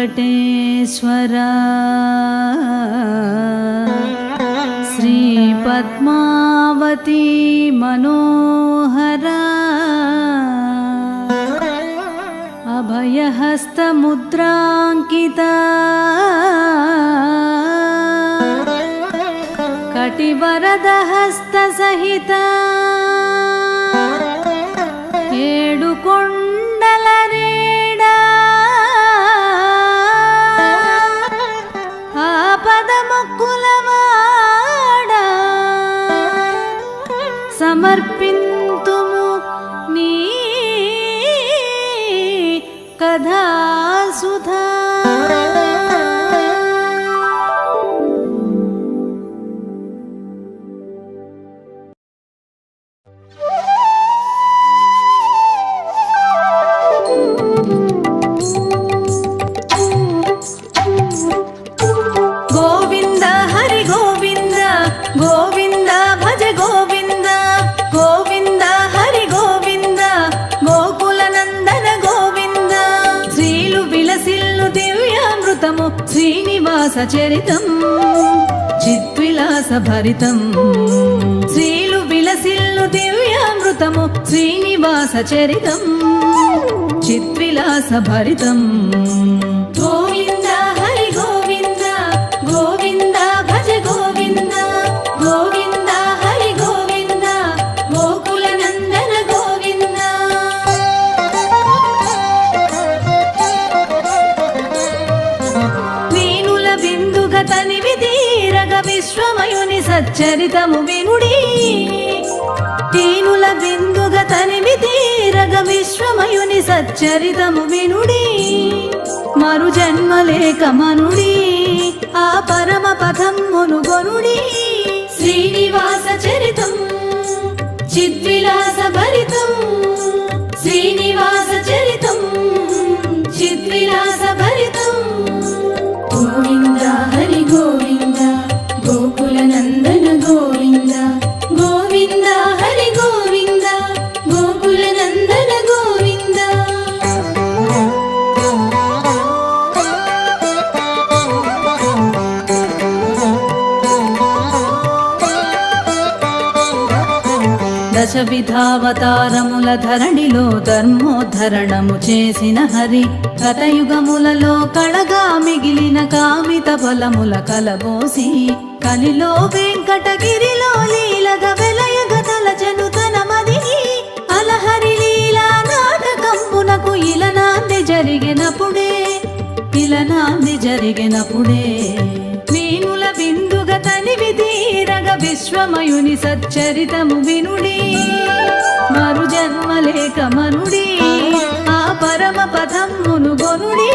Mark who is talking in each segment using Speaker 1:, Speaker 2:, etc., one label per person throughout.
Speaker 1: వెంకటేశ్వరా శ్రీ పద్మావతి మనోహరా అభయహస్తముద్రాంకితా కటివరదహస్తసహితా ఏడుకొండల రేడా ఆపదముక్కులవాడా సమర్పింతుము నీ కథాసుధా. గోవింద హరి గోవింద గోవింద భజ గోవింద గోవింద హరి గోవింద గోకుల నందన గోవింద శ్రీలు విలసిల్లు దివ్యామృతము శ్రీనివాస చరితం చిద్విలాస భరితం శ్రీలు విలసిల్లు దివ్యామృతము శ్రీనివాస చరితం చిద్విలాస భరితం. గోవింద హరి గోవింద గోవింద భజ గోవింద గోవింద హరి గోవింద గోకుల నందన గోవింద. వీణుల బిందుగ తనివి తీరగ విశ్వమయుని సచ్చరితము వినుడి వీణుల బిందుగ తనివి తీరగ విశ్వమయుని సచ్చరితము వినుడి మరు జన్మలేక మనుడి ఆ పరమ పదమ్మును గొనుడి శ్రీనివాస చరితం చిద్విలాస భరితం శ్రీనివాస చరితం చిద్విలాస భరితం. గోవింద హరి గోవింద గోకుల నందన గోవింద గోవింద హరి గోవింద గోకుల నందన గోవింద. దశ విధావతారముల ధరణిలో ధర్మోద్ధరణము చేసిన హరి గతయుగములలో కళగా మిగిలిన కామిత ఫలముల కలబోసి కలిలో వెంకటగిరిలో లీలగా వెలయగ తలచెను తన మదిని అలహరి లీలా నాటకంబునకు ఇలనాంది జరిగినప్పుడే వీణుల బిందుగ తనివి తీరగ విశ్వమయుని సచ్చరితము వినుడి మరు జన్మలేక మనుడి ఆ పరమ పదమ్మును గొనుడి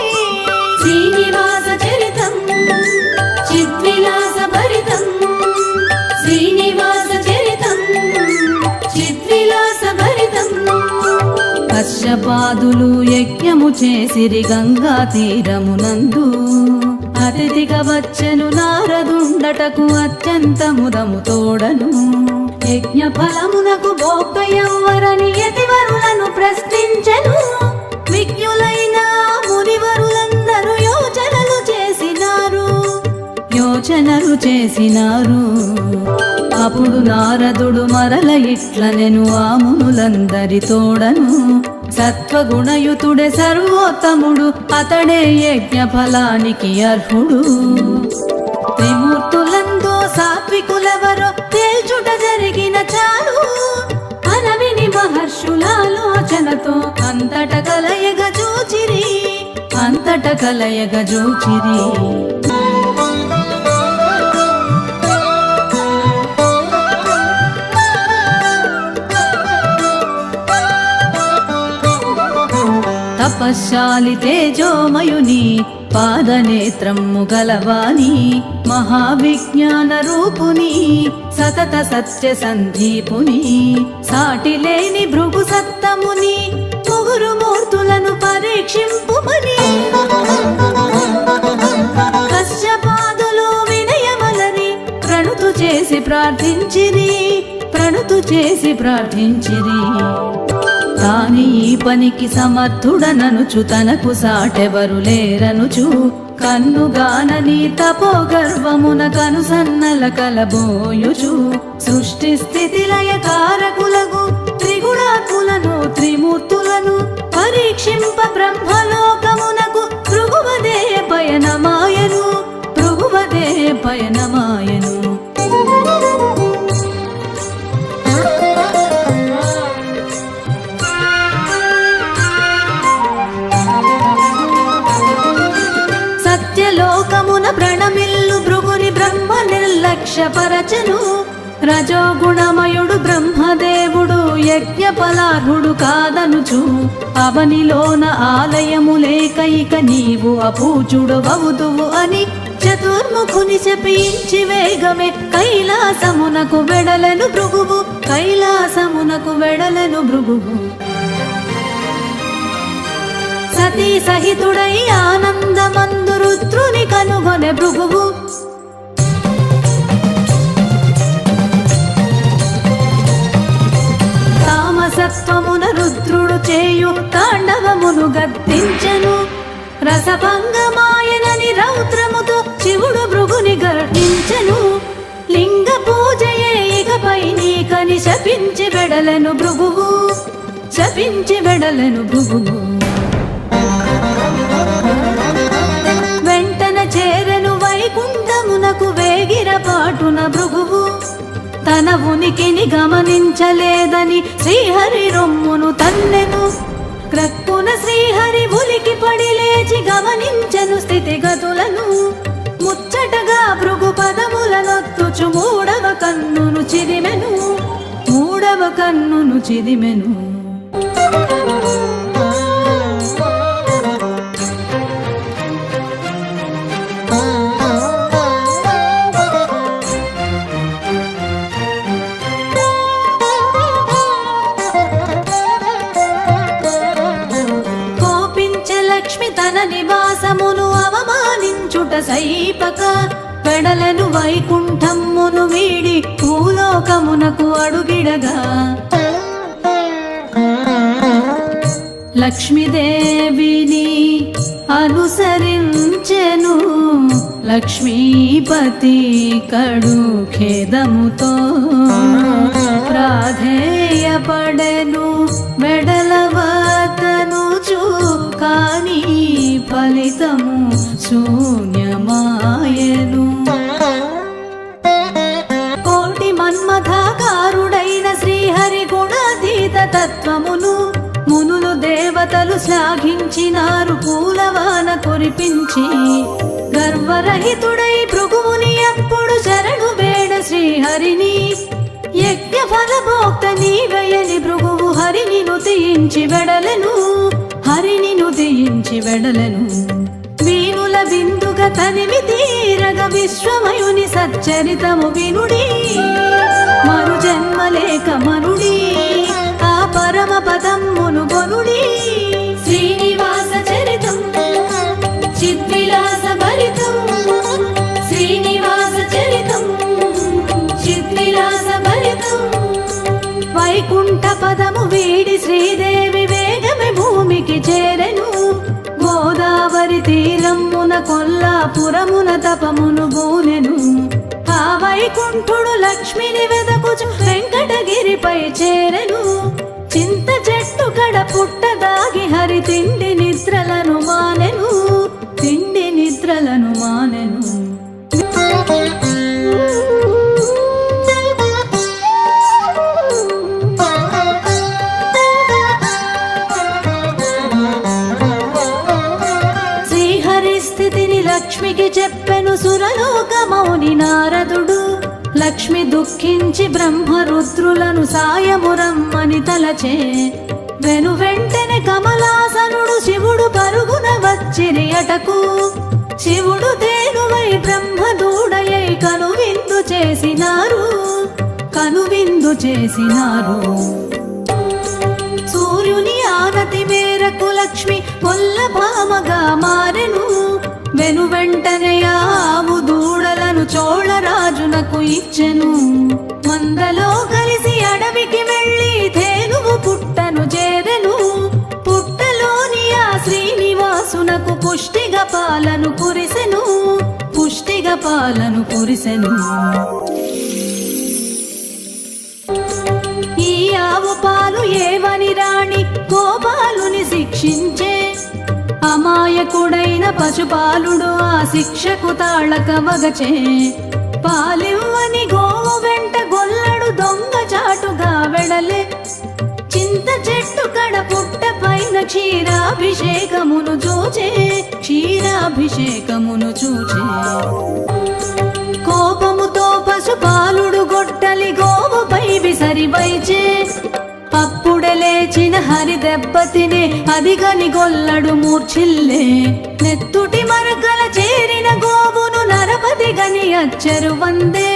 Speaker 1: శ్రీనివాస చరితం చిద్విలాస భరితం శ్రీనివాస చరితం చిద్విలాస భరితం. కశ్యపాదులు యజ్ఞము చేసిరి గంగా తీరమునందు అతిథిగా వచ్చెను నారదుండటకు అత్యంత ముదము తోడను యజ్ఞ ఫలమునకు భోక్త ఎవ్వరని యతివరులను ప్రశ్నించెను విజ్ఞులైన మునివరులందరూ యోచనలు చేసినారు అప్పుడు నారదుడు మరల ఇట్లనెను ఆ మునులందరి తోడను సత్వగుణయుతుడే సర్వోత్తముడు అతడే యజ్ఞ ఫలానికి అర్హుడు త్రిమూర్తులందో సాత్వికులెవరో తేల్చుట జరిగిన చాలు అనవిని మహర్షులాలోచనతో అంతట కలయగ జూచిరి. తపశ్శాలి తేజోమయుని పాదనేత్రము గలవాని మహావిజ్ఞాన రూపుని సతత సత్య సందీపుని సాటిలేని భృగు సత్తముని ముగురు మూర్తులను పరీక్షింపుమని కశ్యపాదులు వినయమలని ప్రణుతు చేసి ప్రార్థించిరి తాని ఈ పనికి సమర్థుడననుచు తనకు సాటెవరు లేరనుచు కన్నుగానని తపో గర్వమున కనుసన్నల కలబోయుచు సృష్టి స్థితి లయ కారకులకు త్రిగుణాత్ములను త్రిమూర్తులను పరీక్షింప బ్రహ్మలోకమునకు భృగువదే పయనమాయను భృగువదే పయనమాయను. సత్యలోకమున ప్రణమిల్లు భృగుని బ్రహ్మ నిర్లక్ష్యపరచను రజోగుణమయుడు బ్రహ్మదేవుడు యజ్ఞఫలార్హుడు కాదనుచు అవనిలోన ఆలయము లేక ఇక నీవు అపూజుడవవుదువు అని చతుర్ముఖుని శపించి వేగమే కైలాసమునకు వెడలెను భృగువు కైలాసమునకు వెడలెను భృగువు. సతీ సహితుడై ఆనందమందు రుద్రుని కనుగొనె భృగువు తామసత్వమున రుద్రుడు చేయు తాండవమును గద్దించెను రసభంగమాయనని రౌద్రముతో శివుడు భృగుని గర్హించెను లింగ పూజయే ఇకపై నీకని శపించి వెడలెను భృగువు శపించి వెడలెను భృగువు. వెంటన చేరెను వైకుంఠమునకు వేగిరపాటున భృగువు తన ఉనికిని గమనించలేదని శ్రీహరి రొమ్మును తన్నెను క్రక్కున శ్రీహరి ఉలికి పడి లేచి గమనించెను స్థితిగతులను ముచ్చటగా భృగు పదములనొత్తుచు మూడవ కన్నును చిదిమెను మూడవ కన్నును చిదిమెను. నివాసమును అవమానించుట సైపక వెడలెను వైకుంఠమును వీడి భూలోకమునకు అడుగిడగా లక్ష్మీదేవిని అనుసరించెను లక్ష్మీపతి కడు ఖేదముతో ప్రాధేయపడెను వెడలవతనుచు కాని ఫలితము శూన్యమాయను. కోటి మన్మథాకారుడైన శ్రీహరి గుణాతీత తత్వమును మునులు దేవతలు శ్లాఘించినారు పూలవాన కురిపించి గర్వరహితుడై భృగువుని అప్పుడు శరణు వేడ శ్రీహరిని యజ్ఞ ఫలభోక్త నీవయని భృగువు హరిని నుతించి వెడలెను హరిని నుతించి వెడలెను. వీనుల బిందుగ తనివి తీరగ విశ్వమయుని సచ్చరితము వినుడి మరు జన్మలేక మనుడి ఆ పరమ పదమ్మును గొనుడి. శ్రీనివాస చరితం చిద్విలాస భరితం శ్రీనివాస చరితం చిద్విలాస భరితం. వైకుంఠ పదము వీడి శ్రీదేవి వేగమే భూమికి చేరెను గోదావరి తీరమున కొల్లాపురమున తపమును బూనెను. ఆ వైకుంఠుడు లక్ష్మిని వెదకుచు వెంకటగిరిపై చేరెను చింత చెట్టు కడ పుట్ట దాగి హరి తిండి నిద్రలను మానెను తిండి నిద్రలను మానెను. లక్ష్మికి చెప్పెను సురలోకమౌని నారదుడు లక్ష్మి దుఃఖించి బ్రహ్మరుద్రులను సాయమురమ్మని తలచే వెను వెంటనే కమలాసనుడు శివుడు పరుగున వచ్చిరి అటకు శివుడు తేనువై బ్రహ్మదూడయై కనువిందు చేసినారు కనువిందు చేసినారు. సూర్యుని ఆనతి మేరకు లక్ష్మి కొల్లభామగా మారెను వెను వెంటనే ఆవు దూడలను చోళరాజునకు ఇచ్చెను మందలో కలిసి అడవికి వెళ్ళి ధేనువు పుట్టను చేరెను పాలను కురిసెను, పుష్టిగా పాలను కురిసెను. ఈ ఆవు పాలు ఏవని రాణి గోపాలుని శిక్షించే, అమాయకుడైన పశుపాలుడు ఆ శిక్షకు తాళక వగచే. పాలివ్వని గోవు వెంట గొల్లడు దొంగ చాటుగా వెడలే, చింత చెట్టు కడ పుట్ట పైన క్షీరాభిషేకమును చూచే, క్షీరాభిషేకమును చూచే. కోపముతో పశుపాలుడు గొడ్డలి గోవుపై విసరి వైచే, అప్పుడే లేచిన హరి దెబ్బ తినే, అదిగని గొల్లడు మూర్ఛిల్లే. నెత్తుటి మరకల చేరిన గోవును నరపతి గని అచ్చరు వందే,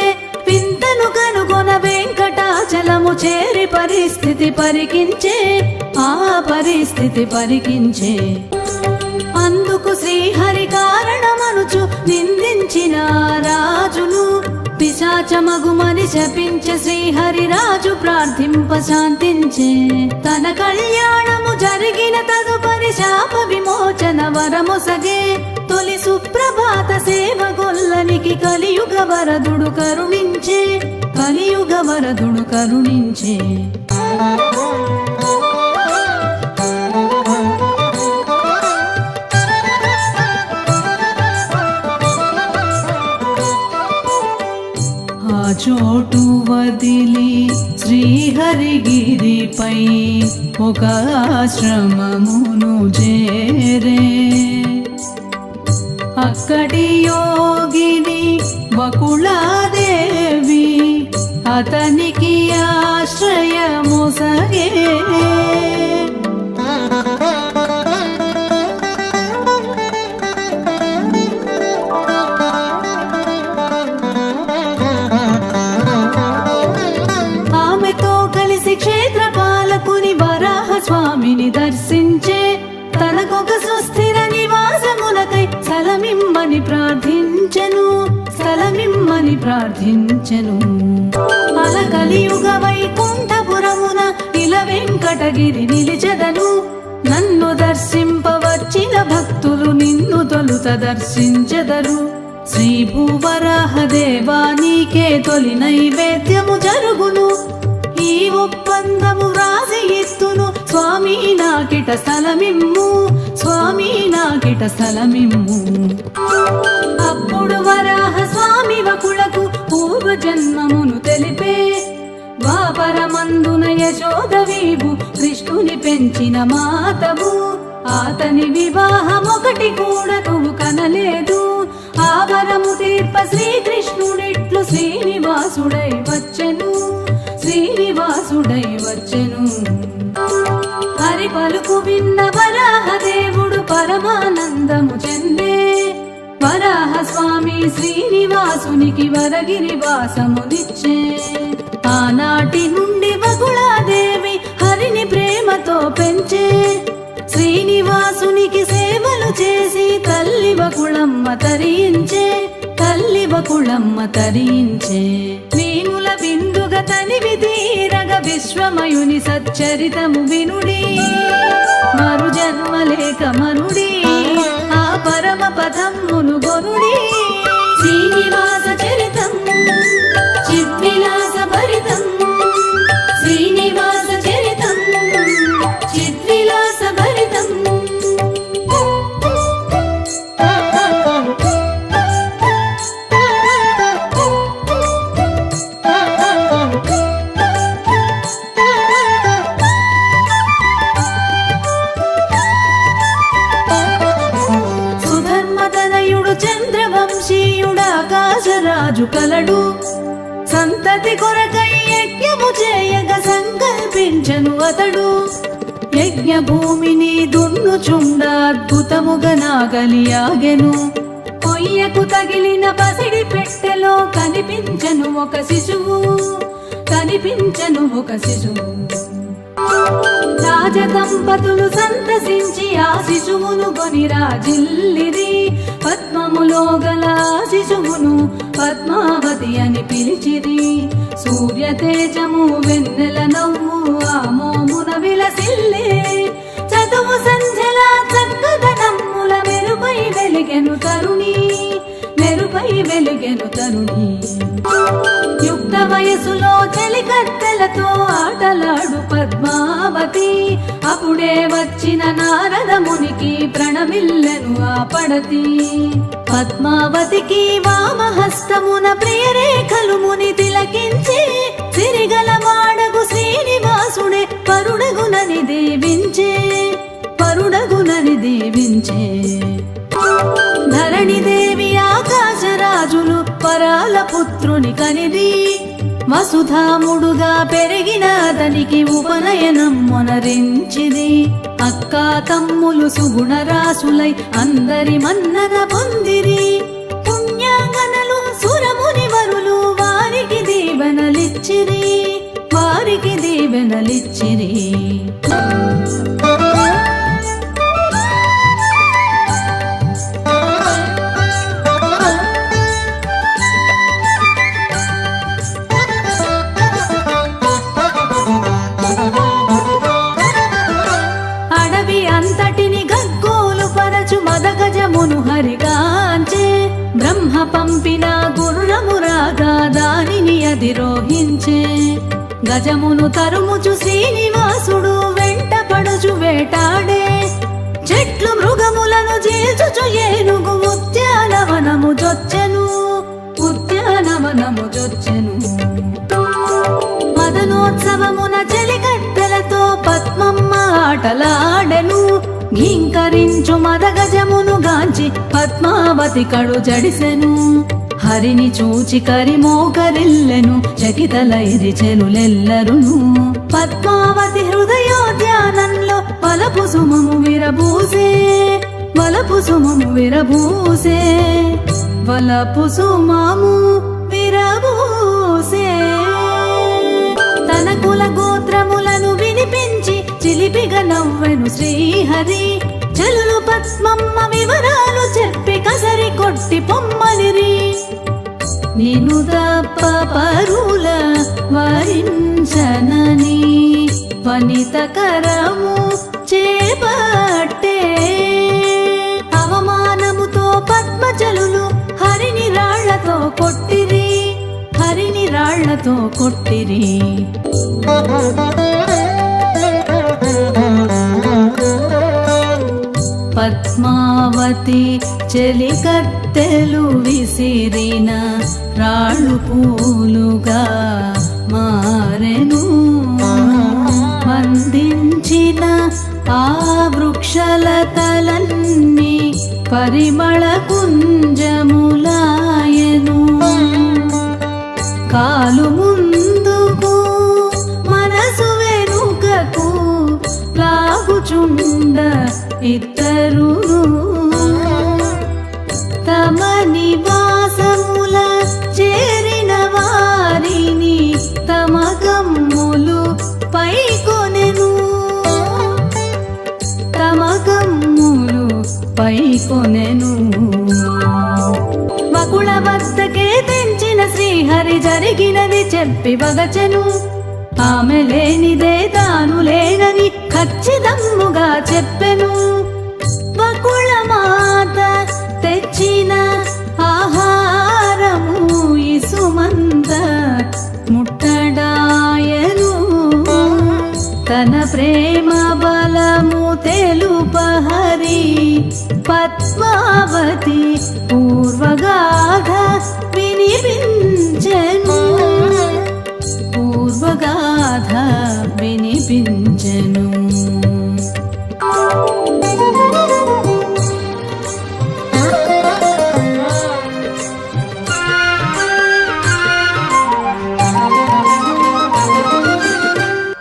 Speaker 1: వింతను కనుగొన వెంకటాచలము చేరి పరిస్థితి పరికించే, ఆ పరిస్థితి పరికించే. అందుకు శ్రీహరి కారణమనుచు నిందించిన రాజును, పిశాచమగుమని శపించ శ్రీహరి రాజు ప్రార్థింప శాంతించే. తన కళ్యాణము జరిగిన తదుపరి శాప విమోచన వరమొసగే, తొలి సుప్రభాత సేవ గొల్లనికి కలియుగ వరదుడు కరుణించే, కలియుగ వరదుడు కరుణించే. చోటు వదిలి శ్రీహరిగిరిపై ఒక ఆశ్రమమును చేరే, అక్కడి యోగిని బకుళాదేవి అతనికి ఆశ్రయముసగే. క్షేత్రపాలకుని వరాహ స్వామిని దర్శించే, తనకొక సుస్థిర నివాసములకై స్థలమిమ్మని ప్రార్థించెను, స్థలమిమ్మని ప్రార్థించెను. అల కలియుగ వైకుంఠపురమున ఇల వెంకటగిరి నిలిచెదను, నన్ను దర్శింపవచ్చిన భక్తులు నిన్ను తొలుత దర్శించెదరు. శ్రీ భూవరాహ దేవా నీకే తొలి నైవేద్యము జరుగును, ఈ ఒప్పందము రాసి ఇత్తును, స్వామి నాకిట స్థలమిమ్ము, స్వామి నాకిట స్థలమిమ్ము. అప్పుడు వరాహ స్వామి వకులకు పూర్వజన్మమును తెలిపే, ద్వాపరమందున యశోదవీవు కృష్ణుని పెంచిన మాతవు, అతని వివాహమొకటి కూడా నువ్వు కనలేదు. ఆ వరము తీర్ప శ్రీకృష్ణుడిట్లు శ్రీనివాసుడై వచ్చెను, శ్రీనివాసుడై వచ్చెను. హరి పలుకు విన్న వరాహ దేవుడు పరమానందము చెందే, వరాహ స్వామి శ్రీనివాసునికి వరగిరి వాసమునిచ్చే. ఆనాటి నుండి బకుళాదేవి హరిని ప్రేమతో పెంచే, శ్రీనివాసునికి సేవలు చేసి తల్లి బకుళమ్మ తరించే, తల్లి బకుళమ్మ తరించే. వీణుల బిందుగ తనివి తీరగ విశ్వమయుని సచ్చరితము వినుడి, మరు జన్మలేక మనుడి, ఆ పరమ పదమ్మును గొనుడి. శ్రీనివాస చరితం చిద్విలాస భరితం, శ్రీనివాస చరితం చిద్విలాస భరితం. రాజు కలడు, సంతతి కొరకై యజ్ఞము చేయగ సంకల్పించను అతడు. యజ్ఞ భూమిని దున్నుచుండ అద్భుతముగా నాగలి ఆగెను, కొయ్యకు తగిలిన పసిడి పెట్టెలో కనిపించను ఒక శిశువు, కనిపించను ఒక శిశువు. రాజదంపతులు సంతసించి ఆ శిశువును కొని రాజిల్లిరి, పద్మములో గల శిశువును పద్మావతి అని పిలిచిరి. సూర్య తేజము వెన్నెల నవ్వు ఆ మోమున విలసిల్లే, చదువు సంధ్యల చక్కదనమ్ముల మెరుపై వెలిగెను వెలుగై వెలుగెను తరుణి. యుక్త వయసులో చెలికత్తెలతో ఆటలాడు పద్మావతి. అప్పుడే వచ్చిన నారద మునికి ప్రణమిల్లెను ఆ పడతి. పద్మావతికి వామహస్తమున ప్రియరేఖలు ముని తిలకించి సిరిగల మాడగు శ్రీనివాసుడే పరుడగునని దీవించే ధరణిదేవి ఆకాశరాజులు పరాల పుత్రుని కనిది. వసుధాముడుగా పెరిగిన అతనికి ఉపనయనం మొనరించిది. అక్కా తమ్ములు సుగుణరాసులై అందరి మన్నన పొందిరి. పుణ్యాంగనలు సురముని వరులు వారికి దీవెనలిచ్చిరి. అడవి అంతటిని గగ్గోలు పరచు మదగజమును హరిగాంచే. బ్రహ్మ పంపిన గుర్రము రాగా దానిని అధిరోహించే. గజమును తరుముచు శ్రీనివాసుడు వెంట పడుచు వేటాడే. చెట్లు మృగములను జీల్చుచు ఏనుగు ఉద్యానవనము జొచ్చెను. మదనోత్సవమున చెలికత్తెలతో పద్మమ్మ ఆటలాడెను. ఘీంకరించు మదగజమును గాంచి పద్మావతి కడు జడిసెను. హరిని చూచి కరిమోకరిల్లెను చకితలైరి చెలులెల్లరును. పద్మావతి హృదయోద్యానంలో వలపు సుమము విరబూసే. తన కుల గోత్రములను వినిపించి చిలిపిగా నవ్వెను శ్రీహరి. చెలులు పద్మమ్మ వివరాలు చెప్పి కసరి కొట్టి పొమ్మనిరి. నిను తప్ప పరుల వరించనని వనితకరము చేపట్టే. అవమానముతో పద్మజలులు హరిని రాళ్లతో కొట్టిరి. పద్మావతి చెలికత్తెలు విసిరిన రాళ్ళు పూలుగా మారెను. వందించిన ఆ వృక్షలతలన్నీ పరిమళ కుంజములాయను. కాలు ముందుకు మనసు వెనుకకు లాగుచుండ ఇద్దరును. తమ నివాసముల చేరిన వారిని తమ గమ్ములు పైకొనెను. వకుళ వద్దకే తెంచిన శ్రీహరి జరిగినది చెప్పి వగచెను. ఆమె లేనిదే తాను లేనని ఖచ్చితముగా చెప్పెను. వకుళ మాత తెచ్చిన ఆహారము ఇసుమంత ముట్టడాయను. తన ప్రేమ బలము తెలుపహరి పద్మావతి పూర్వగాథ వినిపించెను.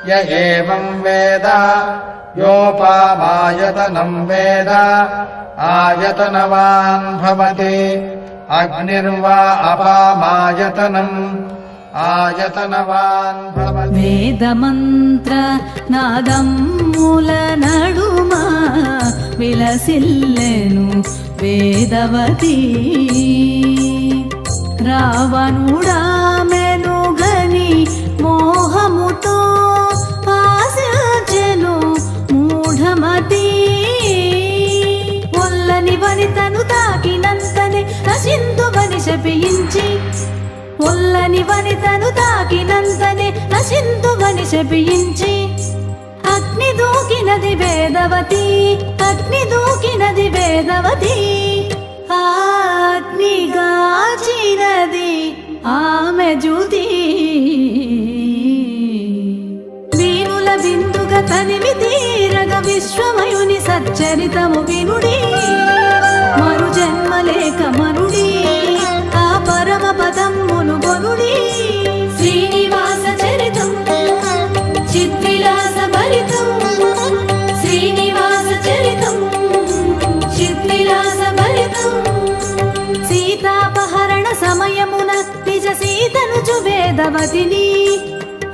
Speaker 2: य एवं वेद योपामायतनं वेद आयतनवान् भवति अग्निर्वा अपामायतनम् आयतनवान् भवति
Speaker 1: वेदमन्त्र नादम्मुल नडुमा विलसिल्लेनु वेदवती रावणुडामेनुगनि मोहमुतो आशेनु मूढमती ఒల్లని వనితను తాకినంతనే నశింతువని శపించి ఒల్లని వనితను తాకినంతనే నశింతువని శపించి అగ్ని దూకినది వేదవతి, అగ్ని దూకినది వేదవతి. ఆ అగ్నిగాచినది ఆమె జ్యోతి. వీణుల బిందుగ తనివి తీరగ విశ్వమయుని సచ్చరితము వినుడి. మరు జన్మలేక మనుడి ఆ పరమ పదమ్మును గొనుడి. శ్రీనివాస చరితం చిద్విలాస భరితం, శ్రీనివాస చరితం చిద్విలాస భరితం. సీతాపహరణ సమయమున నిజ సీతను వేదవతిని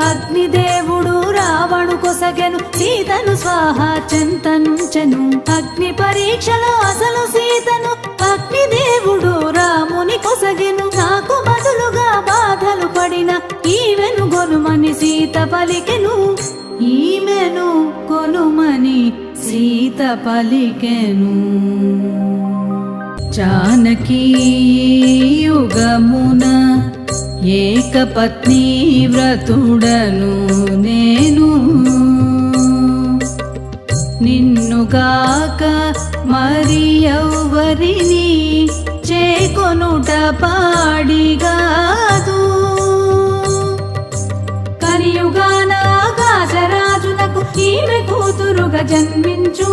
Speaker 1: అగ్నిదేవుడు రావణు కొసగెను సీతను స్వాహ చెంతనుంచెను. అగ్ని పరీక్షలో అసలు సీతను అగ్నిదేవుడు రాముని కొసగెను. నాకు బదులుగా బాధలు పడిన ఈమెను గొనుమని సీత పలికెను, ఈమెను కొనుమని సీత పలికెను. జానకీ యుగమున ఏకపత్ని వ్రతుడను నేను, నిన్నుగాక మరి ఎవ్వరిని చేకొనుట పాడిగాదు. కలియుగాన ఆకాశరాజునకు ఈమె కూతురుగా జన్మించు.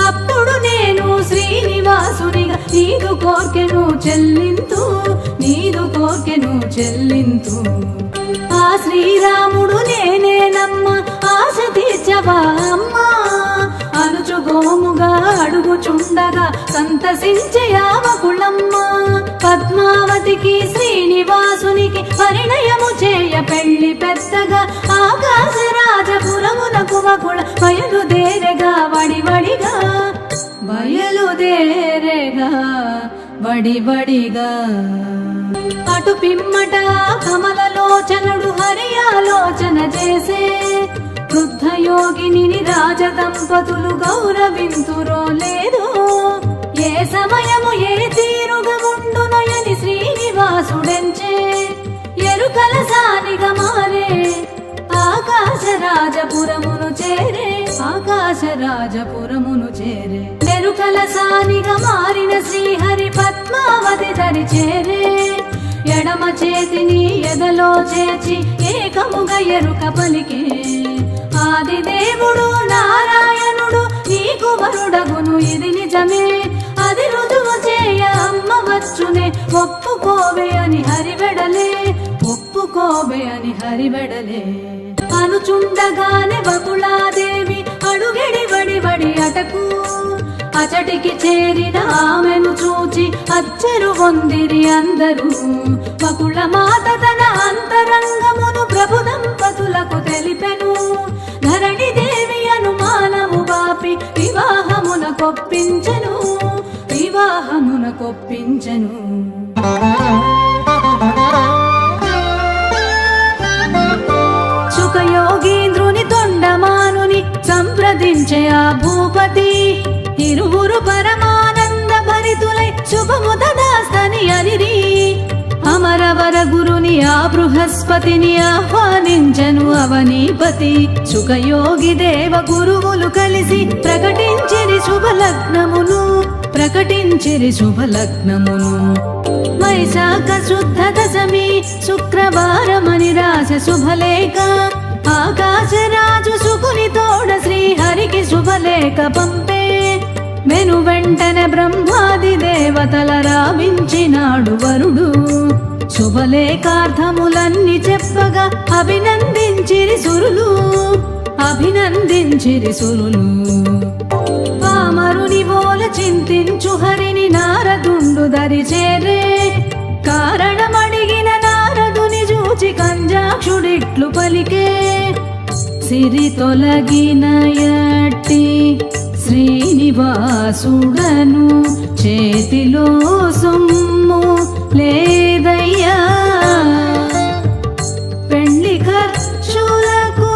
Speaker 1: అప్పుడు నేను శ్రీనివాసునిగా నీదు కోర్కెను చెల్లింతు, నీదు కోర్కెను చెల్లింతు. ఆ శ్రీరాముడు నేనేనమ్మ ఆశ తీర్చవా అమ్మా అనుచు గోముగా అడుగుచుండగా సంతసించే యావకుళమ్మ. పద్మావతికి శ్రీనివాసునికి పరిణయము చేయ పెళ్లి పెద్దగా ఆకాశరాజపురమునకు వకుళ బయలుదేరగా వడివడిగా, బయలుదేరగా వడివడిగా. అటు పిమ్మట కమలలోచనుడు హరి ఆలోచన చేసే వృద్ధ యోగిని రాజదంపతులు గౌరవింతురో లేదో, ఏ సమయము ఏ తీరుగా ఉండునయని శ్రీనివాసుడెంచే. ఎరుకల సానిగా మారే ఆకాశరాజపురమును చేరే, ఆకాశరాజపురమును చేరే. ఎరుకల సానిగా మారిన శ్రీహరి పద్మావతి దరి చేరే. ఎడమ చేతిని ఎదలో చేర్చి ఏకముగా ఎరుక పలికే. ఆదిదేవుడు నారాయణుడు నీకు వరుడగును ఇది నిజమే, అది రుజువు చేయ అమ్మ వచ్చునే. ఒప్పుకోవే అని హరివెడలే, ఒప్పుకోవే అని హరివెడలే. అనుచుండగానే బకుళాదేవి అడుగిడి వడి అటకు. అచటికి చేరిన ఆమెను చూచి అచ్చరు పొందిరి అందరూ. బకుళ మాత తన అంతరంగమును ప్రభు దంపతులకు తెలిపెను. ధరణి దేవి అనుమానము బాపి వివాహమున కొప్పించెను, వివాహమున కొప్పించెను. సుఖయోగీంద్రుని తొండమానుని సంప్రదించే ఆ భూపతి. ఇరువురు పరమానంద భరితులై శుభము తదాస్తని అనిరి. అమరవర గురుని ఆ బృహస్పతిని ఆహ్వానించెను అవనీపతి. సుఖయోగి దేవ గురువులు కలిసి ప్రకటించిరి శుభలగ్నమును, ప్రకటించిరి శుభలగ్నమును. వైశాఖ శుద్ధ దశమి శుక్రవారమని రాస శుభలేఖ. ఆకాశరాజు సుకుని తోడ శ్రీహరికి శుభలేఖ పంపే. మెను వెంటనే బ్రహ్మాది దేవతల రావించినాడు వరుడు. శుభలేఖార్థములన్నీ చెప్పగా అభినందించిరి సురులు, అభినందించిరి సురులు. పామరుని బోల చింతించు హరిని నారదుండు దరి చేరే. కారణమడిగిన నారదుని చూచి కంజాక్షుడిట్లు పలికే. సిరి తొలగిన యట్టి శ్రీనివాసుడను చేతిలో సొమ్ము లేదయ్యా. పెళ్లి ఖర్చులకు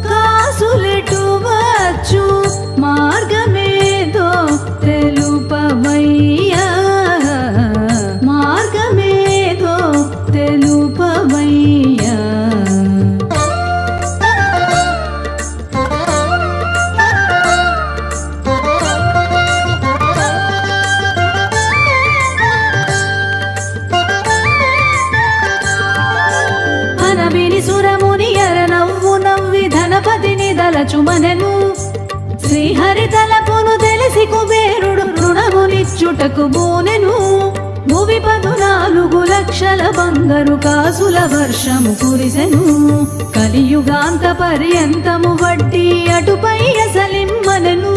Speaker 1: కాసులెటు వచ్చు మార్గమేదో తెలుపవయ్యా, మార్గమే చేయుటకు బూనెను. భువి 14 లక్షల బంగారు కాసుల వర్షము కురిసెను. కలియుగాంత పర్యంతము వడ్డీ అటుపై అసలిమ్మనెను,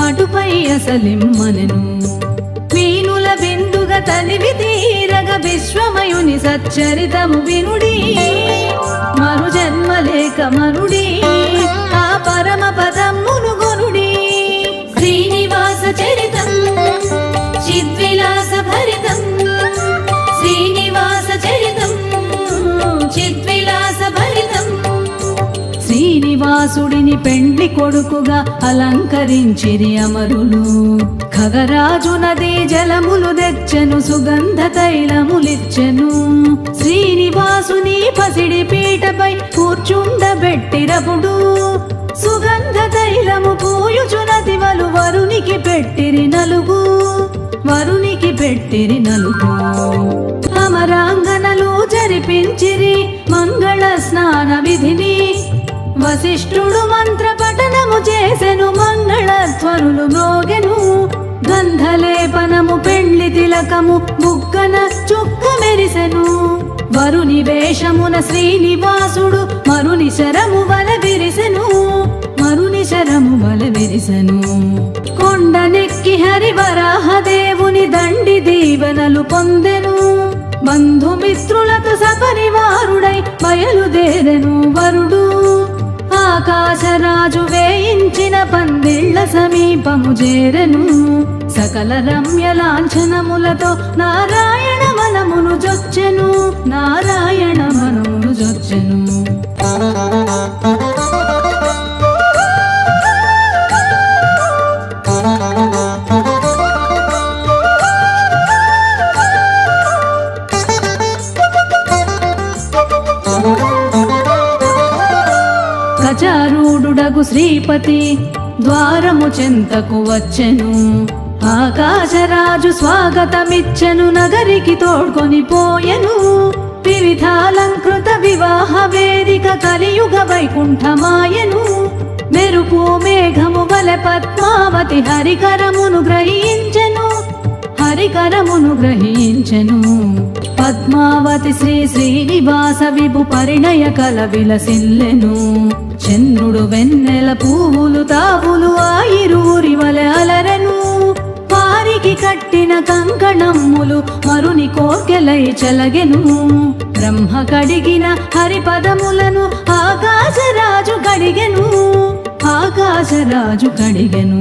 Speaker 1: అటుపై అసలిమ్మనెను. మీనుల బిందుగా తనివి తీరగ విశ్వమయుని సచ్చరితము వినుడి. మరు జన్మ లేక మరుడి ఆ పరమ పదమును గొనుడి. శ్రీనివాస చరితం చిద్విలాస భరితం, శ్రీనివాస చరితం చిద్విలాస భరితం. శ్రీనివాసుడిని పెండ్లి కొడుకుగా అలంకరించిరి అమరులు. ఖగరాజు నదీ జలములు తెచ్చెను, సుగంధ తైలములిచ్చెను. శ్రీనివాసుని పసిడి పీటపై కూర్చుండబెట్టిరపుడు. సుగంధ తైలము పూయుచు నదివలు వరునికి పెట్టిరి నలుగు, వరునికి పెట్టిరి నలుగు. అమరాంగనలు జరిపించిరి మంగళ స్నాన విధిని. వశిష్ఠుడు మంత్ర పఠనము చేసెను, మంగళధ్వనులు మ్రోగెను. గంధలేపనము పెండ్లి తిలకము బుగ్గన చుక్క మెరిసెను. వరుని వేషమున శ్రీనివాసుడు మరుని శరము వల విరిసెను, మరుని శరము వల విరిసెను. కొండనెక్కి హరివరాహదేవుని దండి దీవెనలు పొందెను. బంధుమిత్రులతో సపరివారుడై బయలుదేరెను వరుడు. ఆకాశరాజు వేయించిన పందిళ్ల సమీపము చేరెను. సకల రమ్య లాంఛనములతో నారాయణ మనమును జొచ్చెను, నారాయణ మనమును జొచ్చెను. గజారూఢుడగు శ్రీపతి ద్వారము చెంతకు వచ్చెను. ఆకాశరాజు స్వాగతమిచ్చెను, నగరికి తోడ్కొని పోయెను. వివిధాలంకృత వివాహ వేదిక కలియుగ వైకుంఠమాయెను. మెరుపు మేఘము వలె పద్మావతి హరికరమును గ్రహించెను, హరికరమును గ్రహించెను. పద్మావతి శ్రీ శ్రీనివాస విభు పరిణయ కల విలసిల్లెను. చంద్రుడు వెన్నెల పువ్వులు తావులు ఆయిరూరి వలె అలరెను. వారికి కట్టిన కంకణమ్ములు మరుని కోర్కెలై చలగెను. బ్రహ్మ కడిగిన హరిపదములను ఆకాశరాజు కడిగెను, ఆకాశరాజు కడిగెను.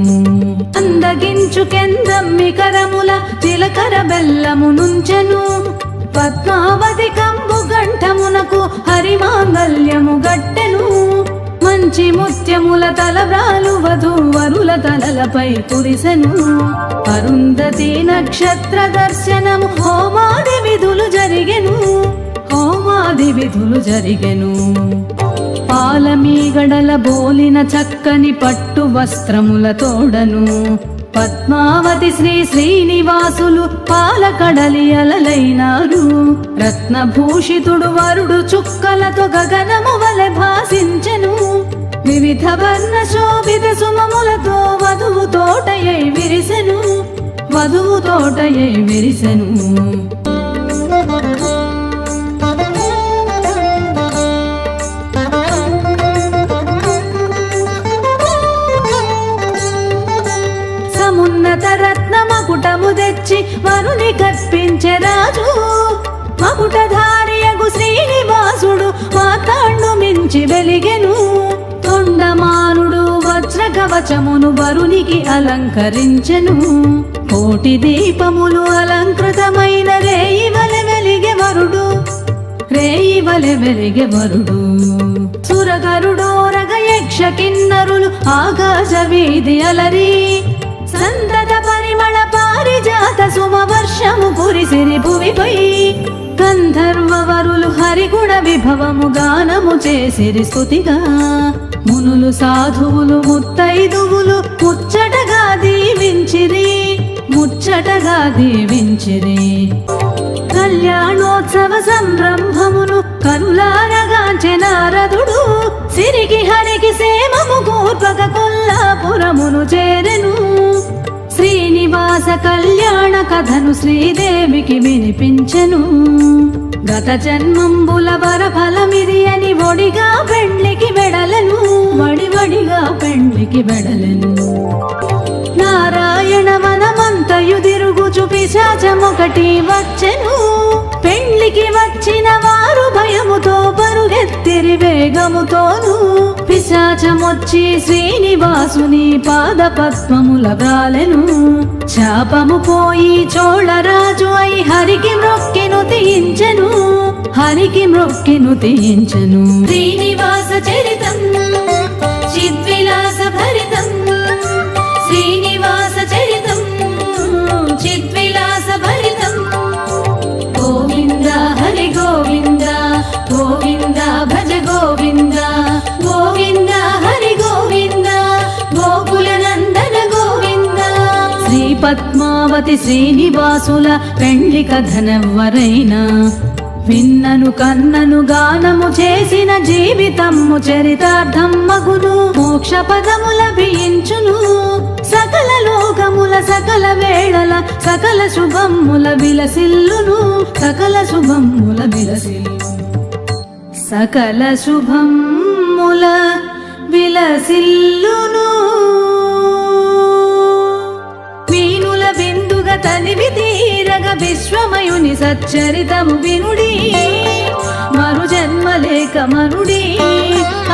Speaker 1: అందగించు కెందమ్మి కరముల చిలకర బెల్లము నుంచెను. పద్మావతి కంబు గంఠమునకు హరిమాంగల్యము గట్టెను. మంచి ముత్యముల తలబ్రాలు వధూవరుల తలలపై కురిసెను. అరుంధతి నక్షత్ర దర్శనము హోమాది విధులు జరిగెను, హోమాది విధులు జరిగెను. పాలమీగడల బోలిన చక్కని పట్టు వస్త్రముల తోడను. పద్మావతి శ్రీ శ్రీనివాసులు పాలకడలి అలలైనారు. రత్నభూషితుడు వరుడు చుక్కలతో గగనము వలె భాసించెను. వివిధ వర్ణ శోభిత సుమములతో వధువు తోటయై విరిసెను, వధువు తోటయై విరిసెను. సమున్నత రత్న మకుటము తెచ్చి వరుని కప్పించె రాజు. మకుటధారియగు శ్రీనివాసుడు మాతాండు మించి వెలిగెను. తొండమానుడు వజ్ర కవచమును వరునికి అలంకరించెను. కోటి దీపములు అలంకృతమైన రేయి వలె వెలిగె వరుడు, రేయి వలె వెలిగె వరుడు. సురగరుడోరగ యక్ష కిన్నరులు ఆకాశ వీధి అలరి. సంతత పరిమళ పారిజాత సుమ వర్షము కురిసిరి భువిపై. గంధర్వవరులు హరిగుణ విభవము గానము చేసిరి స్తుతిగా. మునులు సాధువులు ముత్తైదువులు ముచ్చటగా దీవించిరి, ముచ్చటగా దీవించిరి. కళ్యాణోత్సవ సంరంభమును కనులారగాంచె నారదుడు. సిరికి హరికి సేమము కూర్పక కొల్లాపురమును చేరెను. శ్రీనివాస కళ్యాణ కథను శ్రీదేవికి వినిపించెను. గత జన్మంబుల వరఫలమిది అని ఒడిగా పెండ్లికి వెడలెను, వడివడిగా పెండ్లికి వెడలెను. నారాయణ వనమంతయు తిరుగుచు పిశాచమొకటి వచ్చెను. పెండ్లికి వచ్చిన వారు భయముతో పరుగెత్తిరి వేగముతోను. పిశాచమొచ్చి శ్రీనివాసుని పాద పద్మముల వ్రాలెను. శాపము పోయి చోళరాజు అయి హరికి మ్రొక్కెను తీయించెను, హరికి మ్రొక్కెను తీయించెను. శ్రీనివాస చరితం చిద్విలాస భరితం, శ్రీనివాస చరితం చిద్విలాస భరితం. గోవింద హరి గోవింద, గోవింద భజ గోవింద, గోవింద హరి గోవింద, గోకుల నందన గోవింద. శ్రీ పద్మావతి శ్రీనివాసుల పెండ్లి కథనెవ్వరైనా విన్నను కన్నను గానము చేసిన జీవితము చరితార్థం మగును. మోక్ష పదము లభించును, సకల లోకముల సకల వేళల సకల శుభముల విలసిల్లును, సకల శుభముల విలసిల్లును, సకల శుభముల విలసిల్లును. వీనుల బిందుగ తనివి తీరగ విశ్వమయుని సచ్చరితము వినుడి. మరు జన్మ లేక మనుడి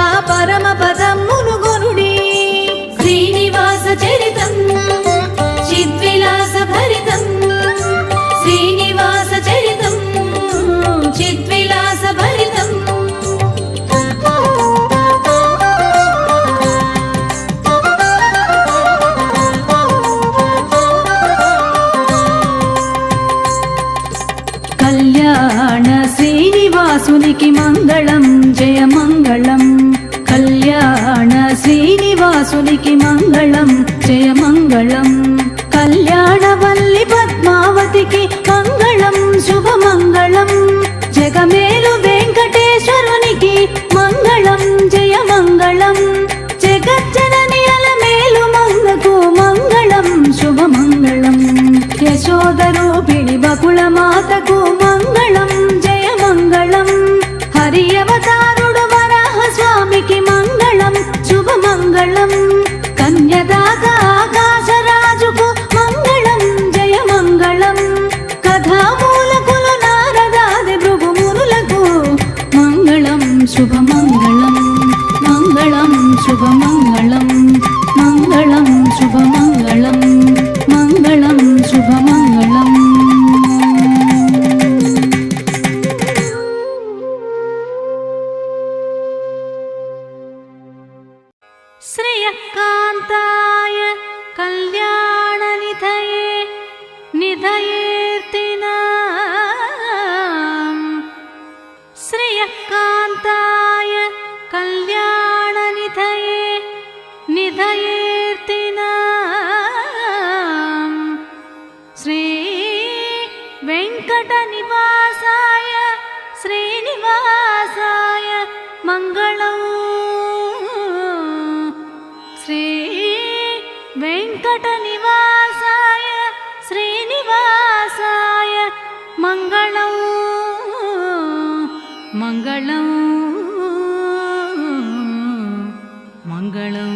Speaker 1: ఆ పరమ పదమును గొనుడి. శ్రీనివాస చరితం చిద్విలాస భరితం, శ్రీనివాస చరితం చిద్విలాస భరితం. కళ్యాణ శ్రీనివాసునికి మంగళం జయ మంగళం, కళ్యాణ శ్రీనివాసునికి మంగళం జయ మంగళం. కళ్యాణ వల్లి పద్మావతికి మంగళం శుభ మంగళం. జగమేలు వెంకటేశ్వరునికి మంగళం జయ మంగళం. జగజ్జనని అలమేలు మంగకు మంగళం శుభ మంగళం. యశోదరూపిణి బకుళ మాతకు మంగళం జయ మంగళం. హరి అవతారుడు వరాహ స్వామికి మంగళం శుభ మంగళం. కన్యదాత ఆకాశరాజుకు మంగళం జయ మంగళం. కథామూలకులు నారదాది భృగుమునులకు మంగళం శుభ మంగళం. మంగళం శుభ మంగళం, మంగళం శుభ మంగళం, మంగళం శుభ మంగళం. శ్రేయకాంతాయ కళ్యాణ నిధయే నిధయేర్తినాం. శ్రేయకాంతాయ కళ్యాణ నిధయే నిధయేర్తినాం. శ్రీ వెంకట నివాసాయ శ్రీనివాసాయ మంగళం. శ్రీ వెంకట నివాసాయ శ్రీనివాసాయ మంగళం, మంగళం, మంగళం.